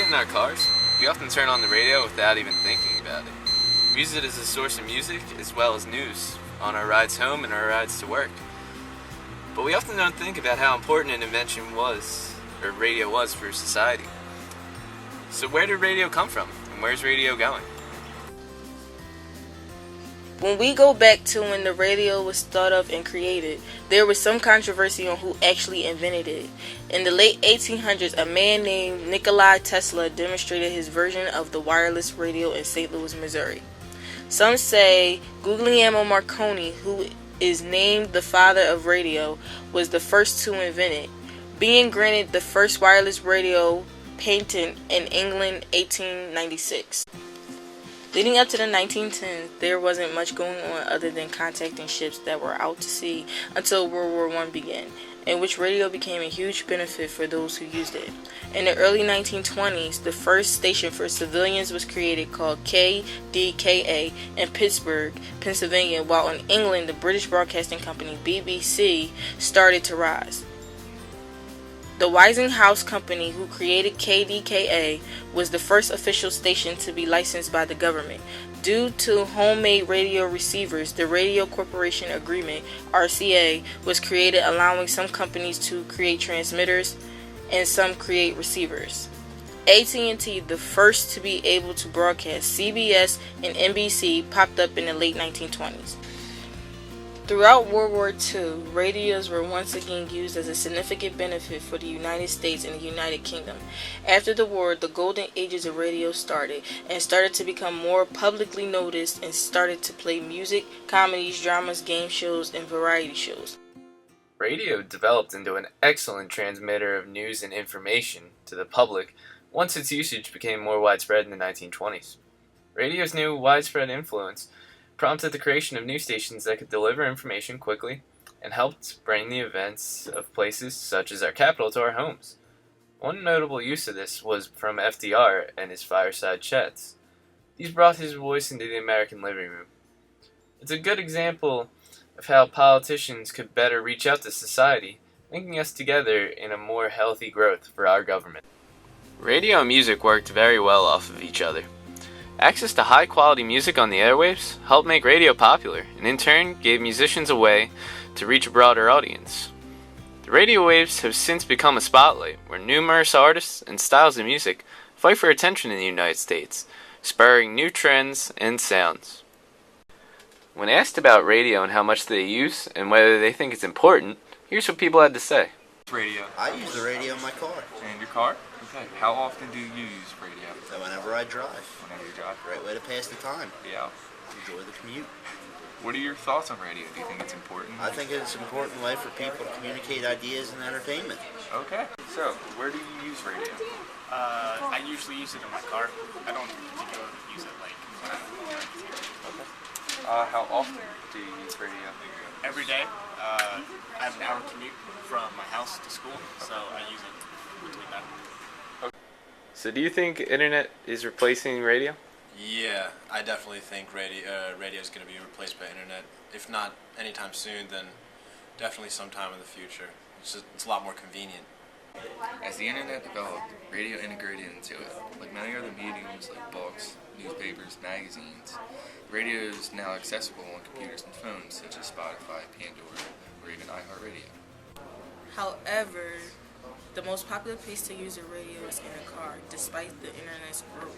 in our cars, we often turn on the radio without even thinking about it. We use it as a source of music as well as news on our rides home and our rides to work. But we often don't think about how important an invention radio was for society. So where did radio come from, and where's radio going? When we go back to when the radio was thought of and created, there was some controversy on who actually invented it. In the late 1800s, a man named Nikola Tesla demonstrated his version of the wireless radio in St. Louis, Missouri. Some say Guglielmo Marconi, who is named the father of radio, was the first to invent it, being granted the first wireless radio patent in England 1896. Leading up to the 1910s, there wasn't much going on other than contacting ships that were out to sea until World War I began, in which radio became a huge benefit for those who used it. In the early 1920s, the first station for civilians was created called KDKA in Pittsburgh, Pennsylvania, while in England the British Broadcasting Company BBC started to rise. The Westinghouse Company, who created KDKA, was the first official station to be licensed by the government. Due to homemade radio receivers, the Radio Corporation Agreement, RCA, was created, allowing some companies to create transmitters and some create receivers. AT&T, the first to be able to broadcast CBS and NBC, popped up in the late 1920s. Throughout World War II, radios were once again used as a significant benefit for the United States and the United Kingdom. After the war, the golden ages of radio started to become more publicly noticed and started to play music, comedies, dramas, game shows, and variety shows. Radio developed into an excellent transmitter of news and information to the public once its usage became more widespread in the 1920s. Radio's new widespread influence prompted the creation of news stations that could deliver information quickly and helped bring the events of places such as our capital to our homes. One notable use of this was from FDR and his fireside chats. These brought his voice into the American living room. It's a good example of how politicians could better reach out to society, linking us together in a more healthy growth for our government. Radio and music worked very well off of each other. Access to high-quality music on the airwaves helped make radio popular, and in turn gave musicians a way to reach a broader audience. The radio waves have since become a spotlight where numerous artists and styles of music fight for attention in the United States, spurring new trends and sounds. When asked about radio and how much they use and whether they think it's important, here's what people had to say. Radio. I use the radio in my car. And your car? Okay. How often do you use radio? Whenever I drive. Whenever you drive? Great way to pass the time. Yeah. Enjoy the commute. What are your thoughts on radio? Do you think it's important? I think it's an important way for people to communicate ideas and entertainment. Okay. So, where do you use radio? I usually use it in my car. I don't particularly use it like when I'm home. Okay. How often do you use radio? Every day. I have an hour commute from my house to school, so I use it between that. So do you think internet is replacing radio? Yeah, I definitely think radio is going to be replaced by internet. If not anytime soon, then definitely sometime in the future. It's a lot more convenient. As the internet developed, radio integrated into it. Like many other mediums like books, newspapers, magazines, radio is now accessible on computers and phones such as Spotify, Pandora, or even iHeartRadio. However, the most popular place to use a radio is in a car, despite the internet's growth.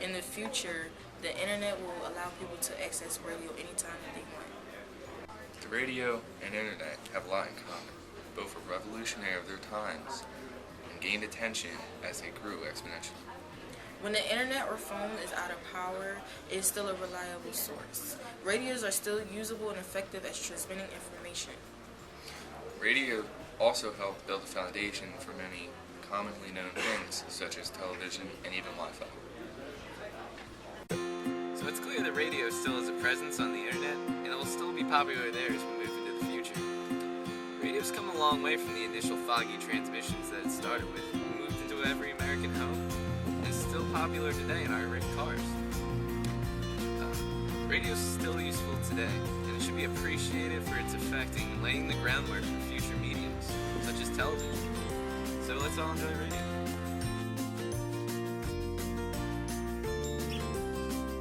In the future, the internet will allow people to access radio anytime that they want. The radio and internet have a lot in common. Both were revolutionary of their times and gained attention as they grew exponentially. When the internet or phone is out of power, it is still a reliable source. Radios are still usable and effective as transmitting information. Radio also helped build the foundation for many commonly known things such as television and even Wi-Fi. So it's clear that radio still has a presence on the internet, and it will still be popular there as we move into the future. Radio's come a long way from the initial foggy transmissions that it started with, and moved into every American home, and is still popular today in our written cars. Radio's still useful today, and it should be appreciated for its effect in laying the groundwork for future mediums, such as television. So let's all enjoy radio.